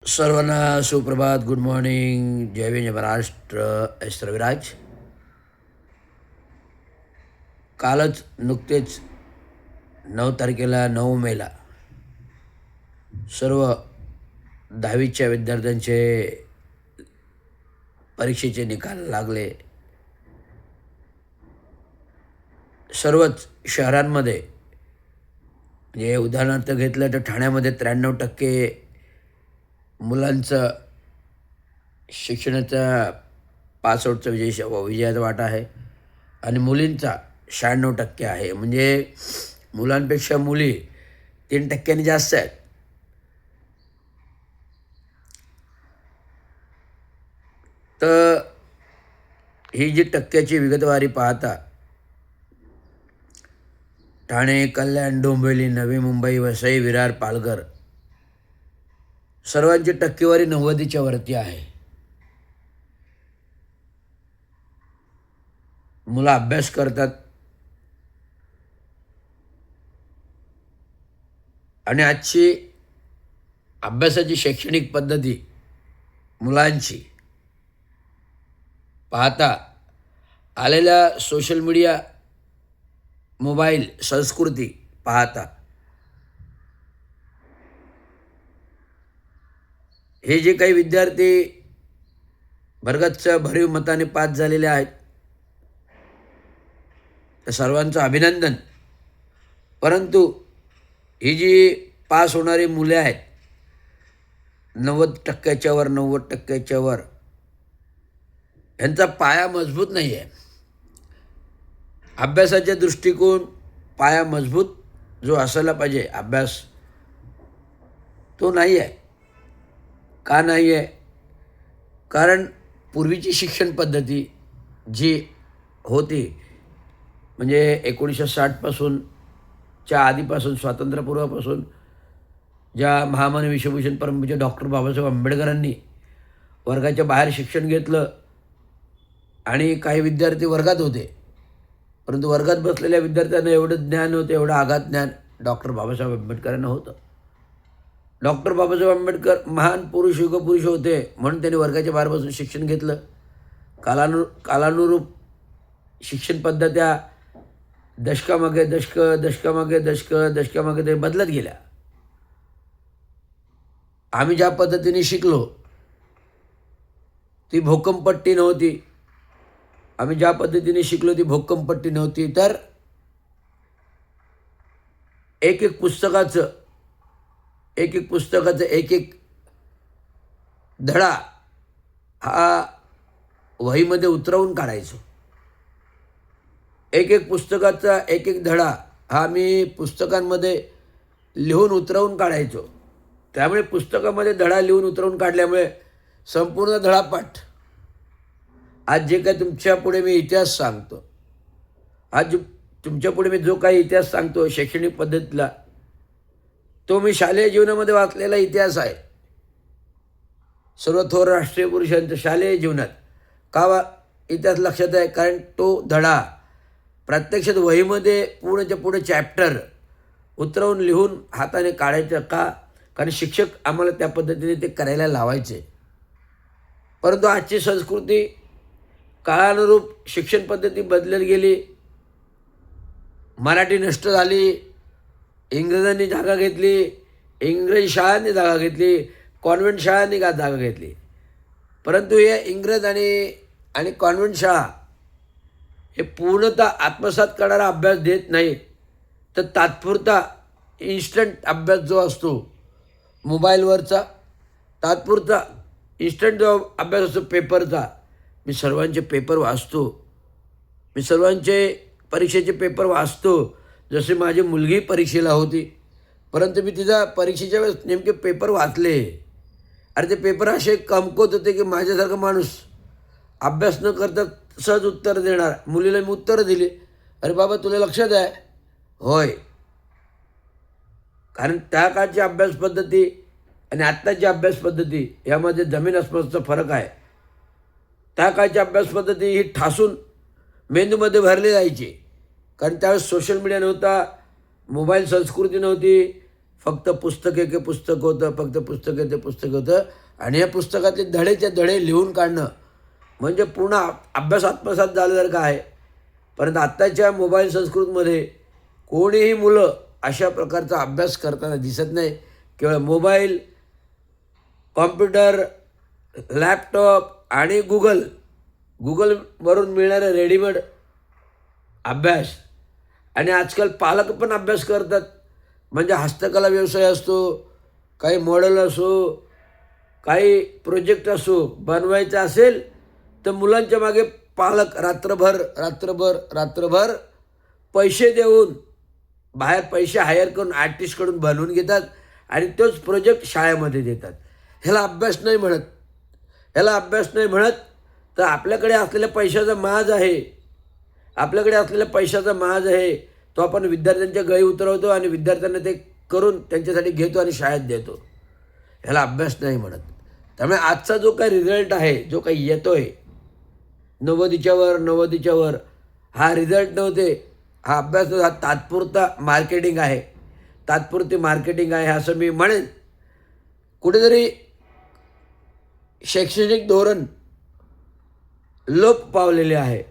सर्वांना सुप्रभात, good morning, जय भीम, जय Maharashtra. S Raviraj. कालच नुकतेच 9 तारखेला 9 मेला सर्व 10वीच्या विद्यार्थ्यांचे परीक्षेचे निकाल लागले. सर्वच शहरांमध्ये म्हणजे उदाहरणार्थ घेतलं तर ठाण्यामध्ये 93% मुलांचं शिक्षणाचा पासआउटचा विजयाचा वाटा आहे आणि मुलींचा 96% आहे. म्हणजे मुलांपेक्षा मुली 3% जास्त आहेत. तर ही जी टक्क्याची विगतवारी पाहता ठाणे, कल्याण, डोंबिवली, नवी मुंबई, वसई, विरार, पालघर सर्वांची टक्केवारी 90च्या वरती आहे. मुलं अभ्यास करतात आणि आजची अभ्यासाची शैक्षणिक पद्धती मुलांची पाहता आलेल्या सोशल मीडिया, मोबाईल संस्कृती पाहता हे जे काही विद्यार्थी भरगच्च भरीव मताने पास झालेले आहेत त्या सर्वांचं अभिनंदन. परंतु ही जी पास होणारी मुले आहेत 90%च्या वर 90%च्या वर यांचा पाया मजबूत नाही आहे. अभ्यासाच्या दृष्टिकोन पाया मजबूत जो असायला पाहिजे अभ्यास तो नाही आहे. का नाही आहे? कारण पूर्वीची शिक्षण पद्धती जी होती म्हणजे 1960पासूनच्या आधीपासून स्वातंत्र्यपूर्वापासून ज्या महामानव विश्वभूषण परमपूज्य डॉक्टर बाबासाहेब आंबेडकरांनी वर्गाच्या बाहेर शिक्षण घेतलं आणि काही विद्यार्थी वर्गात होते, परंतु वर्गात बसलेल्या विद्यार्थ्यांना एवढं ज्ञान होतं, एवढं आघात ज्ञान डॉक्टर बाबासाहेब आंबेडकरांना होतं. डॉक्टर बाबासाहेब आंबेडकर महान पुरुष, युगपुरुष होते म्हणून त्यांनी वर्गाच्या बाहेर बसून शिक्षण घेतलं. कालानुरूप शिक्षण पद्धत्या दशकामागे दशकामागे ते बदलत गेल्या. आम्ही ज्या पद्धतीने शिकलो ती भोकमपट्टी नव्हती. आम्ही ज्या पद्धतीने शिकलो ती भोकमपट्टी नव्हती. तर एक एक पुस्तकाचं एक एक धडा हा वहीमध्ये उतरवून काढायचो. एक पुस्तकाचा एक धडा हा मी पुस्तकांमध्ये लिहून उतरवून काढायचो. त्यामुळे पुस्तकामध्ये धडा लिहून उतरवून काढल्यामुळे संपूर्ण धडापाठ आज जे काही तुमच्या पुढे मी इतिहास सांगतो, आज तुमच्या पुढे मी जो काही इतिहास सांगतो शैक्षणिक पद्धतीतला तो मी शालेय जीवनामध्ये वाचलेला इतिहास आहे. सर्व थोर राष्ट्रीय पुरुषांच्या शालेय जीवनात का इतिहास लक्षात आहे? कारण तो धडा प्रत्यक्षात वहीमध्ये पूर्णच्या पुढे चॅप्टर उतरवून लिहून हाताने काढायचं. का? कारण शिक्षक आम्हाला त्या पद्धतीने ते करायला लावायचे. परंतु आजची संस्कृती काळानुरूप शिक्षण पद्धती बदलत गेली. मराठी नष्ट झाली, इंग्रजांनी जागा घेतली, इंग्रजी शाळांनी जागा घेतली, कॉन्व्हेंट शाळांनी जागा घेतली. परंतु हे इंग्रज आणि कॉन्व्हेंट शाळा हे पूर्णतः आत्मसात करणारा अभ्यास देत नाही, तर तात्पुरता इन्स्टंट अभ्यास जो असतो मोबाईलवरचा, तात्पुरता इन्स्टंट जो अभ्यास असतो पेपरचा. मी सर्वांचे पेपर वाचतो, मी सर्वांचे परीक्षेचे पेपर वाचतो. जसे माझी मुलगी परीक्षेला होती, परंतु मी तिचा परीक्षेच्या वेळेस नेमके पेपर वाचले. अरे ते पेपर असे कमकुवत होते की माझ्यासारखा माणूस अभ्यास न करता सहज उत्तर देणार. मुलीला मी उत्तरं दिली. अरे बाबा तुला लक्षात आहे? होय. कारण त्या काळची अभ्यास पद्धती आणि आत्ताची अभ्यास पद्धती यामध्ये जमीन अस्पताचा फरक आहे. त्या काळची अभ्यास पद्धती ही ठासून मेंदूमध्ये भरली जायची. कारण त्यावेळेस सोशल मीडिया नव्हता, मोबाईल संस्कृती नव्हती, फक्त पुस्तके के पुस्तक होतं, फक्त पुस्तके ते पुस्तक होतं. आणि या पुस्तकातले धडेचे धडे लिहून काढणं म्हणजे पूर्ण अभ्यास आत्मसात झालं जर का आहे. परंतु आत्ताच्या मोबाईल संस्कृतीमध्ये कोणीही मुलं अशा प्रकारचा अभ्यास करताना दिसत नाही. केवळ मोबाईल, कॉम्प्युटर, लॅपटॉप आणि गुगलवरून मिळणारे रेडीमेड अभ्यास. आणि आजकाल पालक पण अभ्यास करतात. म्हणजे हस्तकला व्यवसाय असतो, काही मॉडेल असो, काही प्रोजेक्ट असो, बनवायचं असेल तर मुलांच्या मागे पालक रात्रभर पैसे देऊन बाहेर पैसे हायर करून आर्टिस्टकडून बनवून घेतात आणि तोच प्रोजेक्ट शाळेमध्ये देतात. ह्याला अभ्यास नाही म्हणत. तर आपल्याकडे असलेल्या पैशाचा माज आहे तो आपण विद्यार्थ्यांच्या गळी उतरवतो आणि विद्यार्थ्यांना ते करून त्यांच्यासाठी घेतो आणि शाळेत देतो. ह्याला अभ्यास नाही म्हणत. त्यामुळे आजचा जो काही रिझल्ट आहे, जो काही येतो आहे 90च्या वर हा रिझल्ट नव्हते, हा अभ्यास नव्हता, हा तात्पुरती मार्केटिंग आहे असं मी म्हणेन. कुठेतरी शैक्षणिक धोरण लोप पावलेले आहे.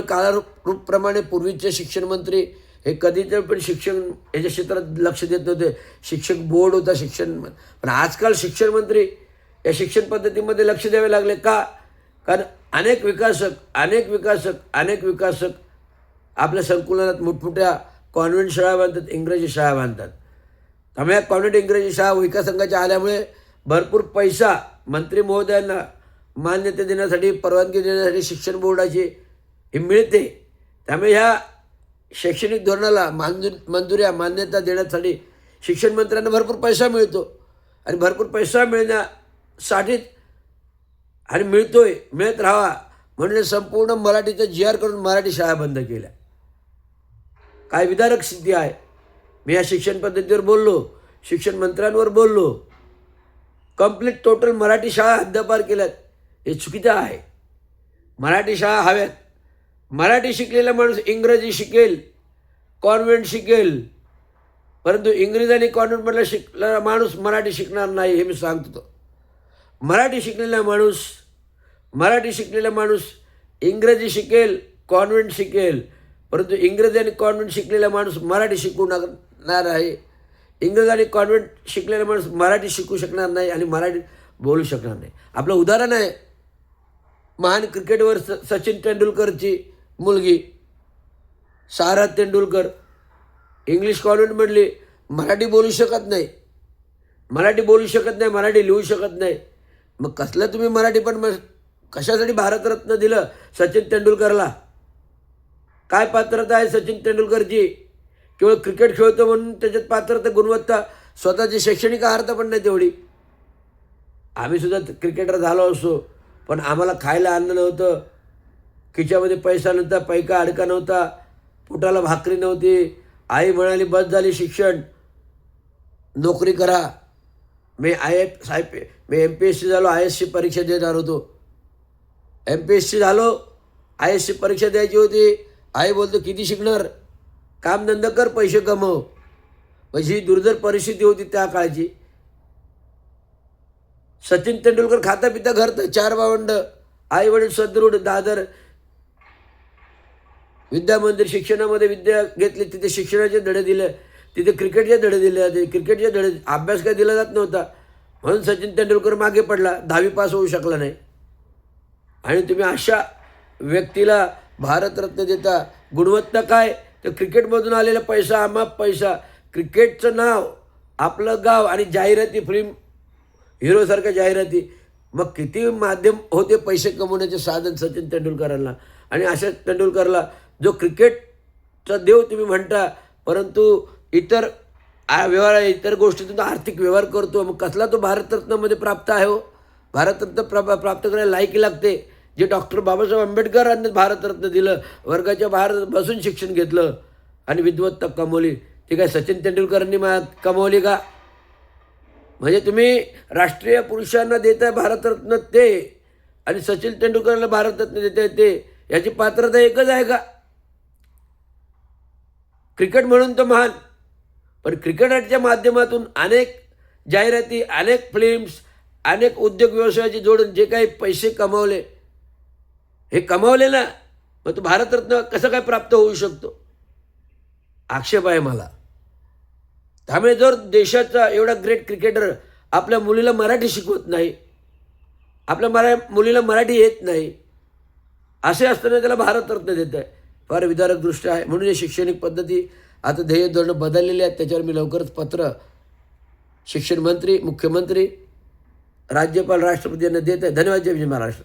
काळारूपाप्रमाणे पूर्वीचे शिक्षण मंत्री हे कधीच पण शिक्षण याच्या क्षेत्रात लक्ष देत नव्हते. शिक्षक बोर्ड होता पण आजकाल शिक्षण मंत्री या शिक्षण पद्धतीमध्ये लक्ष द्यावे लागले. का? कारण अनेक विकासक आपल्या संकुलात मोठमोठ्या कॉन्व्हेंट शाळा बांधतात, इंग्रजी शाळा बांधतात. त्यामुळे या कॉन्व्हेंट इंग्रजी शाळा विकासकांच्या आल्यामुळे भरपूर पैसा मंत्री महोदयांना मान्यता देण्यासाठी, परवानगी देण्यासाठी शिक्षण बोर्डाची हे मिळते. त्यामुळे ह्या शैक्षणिक धोरणाला मान्यता देण्यासाठी शिक्षण मंत्र्यांना भरपूर पैसा मिळतो. आणि भरपूर पैसा मिळण्यासाठीच आणि मिळत राहावा म्हणजे संपूर्ण मराठीचं GR करून मराठी शाळा बंद केल्या. काय विदारक स्थिती आहे. मी या शिक्षण पद्धतीवर बोललो, शिक्षण मंत्र्यांवर बोललो. कंप्लीट टोटल मराठी शाळा हद्दपार केल्यात. हे चुकीचं आहे. मराठी शाळा हव्यात. मराठी शिकलेला माणूस इंग्रजी शिकेल, कॉन्व्हेंट शिकेल, परंतु इंग्रजी आणि कॉन्व्हेंटमधला शिकलेला माणूस मराठी शिकणार नाही, हे मी सांगतो. मराठी शिकलेला माणूस इंग्रजी शिकेल, कॉन्व्हेंट शिकेल, परंतु इंग्रजी आणि कॉन्व्हेंट शिकलेला माणूस मराठी शिकवणार आहे. इंग्रजी आणि कॉन्व्हेंट शिकलेला माणूस मराठी शिकू शकणार नाही आणि मराठी बोलू शकणार नाही. आपलं उदाहरण आहे महान क्रिकेटवर सचिन तेंडुलकरची मुलगी सारा तेंडुलकर. इंग्लिश कॉन्व्हेंटमधली, मराठी बोलू शकत नाही, मराठी लिहू शकत नाही. मग कसलं तुम्ही मराठी पण कशासाठी भारतरत्न दिलं सचिन तेंडुलकरला? काय पात्रता आहे सचिन तेंडुलकरची? केवळ क्रिकेट खेळतो म्हणून त्याच्यात पात्रता, गुणवत्ता, स्वतःची शैक्षणिक अर्हता पण नाही तेवढी. आम्ही सुद्धा क्रिकेटर झालो असो, पण आम्हाला खायला अन्न नव्हतं, खिच्यामध्ये पैसा नव्हता, पैका अडका नव्हता, पोटाला भाकरी नव्हती. आई म्हणाली बस झाली शिक्षण, नोकरी करा. मी MPSC झालो, IASची परीक्षा देणार होतो. MPSC झालो, IASची परीक्षा द्यायची होती. आई बोलतो किती शिकणार, कामधंदा कर, पैसे कमव. म्हणजे ही दुर्धर परिस्थिती होती त्या काळची. सचिन तेंडुलकर खाता पिता घरतं, 4 भावंड, आई वडील सदृढ. दादर विद्या मंदिर शिक्षणामध्ये विद्या घेतली, तिथे शिक्षणाचे धडे दिले, तिथे क्रिकेटचे धडे दिले. अभ्यास काय दिला जात नव्हता म्हणून सचिन तेंडुलकर मागे पडला, 10वी पास होऊ शकला नाही. आणि तुम्ही अशा व्यक्तीला भारतरत्न देता. गुणवत्ता काय? तर क्रिकेटमधून आलेला पैसा, अमाप पैसा, क्रिकेटचं नाव, आपलं गाव आणि जाहिराती, फिल्म हिरोसारख्या जाहिराती. मग किती माध्यम होते पैसे कमवण्याचे साधन सचिन तेंडुलकरांना. आणि अशा तेंडुलकरला जो क्रिकेटचा देव तुम्ही म्हणता, परंतु इतर व्यवहार, इतर गोष्टीतून आर्थिक व्यवहार करतो. मग कसला तो भारतरत्नामध्ये प्राप्त आहे हो? भारतरत्न प्राप्त करायला लायकी लागते. जे डॉक्टर बाबासाहेब आंबेडकरांनी भारतरत्न दिलं, वर्गाच्या बाहेर बसून शिक्षण घेतलं आणि विद्वत्ता कमवली, ती काय सचिन तेंडुलकरांनी कमवली का? म्हणजे तुम्ही राष्ट्रीय पुरुषांना देताय भारतरत्न ते, आणि सचिन तेंडुलकरला भारतरत्न देताय ते, याची पात्रता एकच आहे का? क्रिकेट म्हणून तो महान, पण क्रिकेटच्या माध्यमातून अनेक जाहिराती, अनेक फिल्म्स, अनेक उद्योग व्यवसायाची जोडून जे काही पैसे कमावले, हे कमावले ना, मग तो भारतरत्न कसं काय प्राप्त होऊ शकतो? आक्षेप आहे मला. त्यामुळे जर देशाचा एवढा ग्रेट क्रिकेटर आपल्या मुलीला मराठी शिकवत नाही, आपल्या मुलीला मराठी येत नाही, असे असताना त्याला भारतरत्न देत आहे, फार विदारक दृष्ट आहे. म्हणून या शैक्षणिक पद्धती आता ध्येय धोरणं बदललेली आहेत. त्याच्यावर मी लवकरच पत्र शिक्षण मंत्री, मुख्यमंत्री, राज्यपाल, राष्ट्रपती यांना देत आहे. धन्यवाद. जय महाराष्ट्र.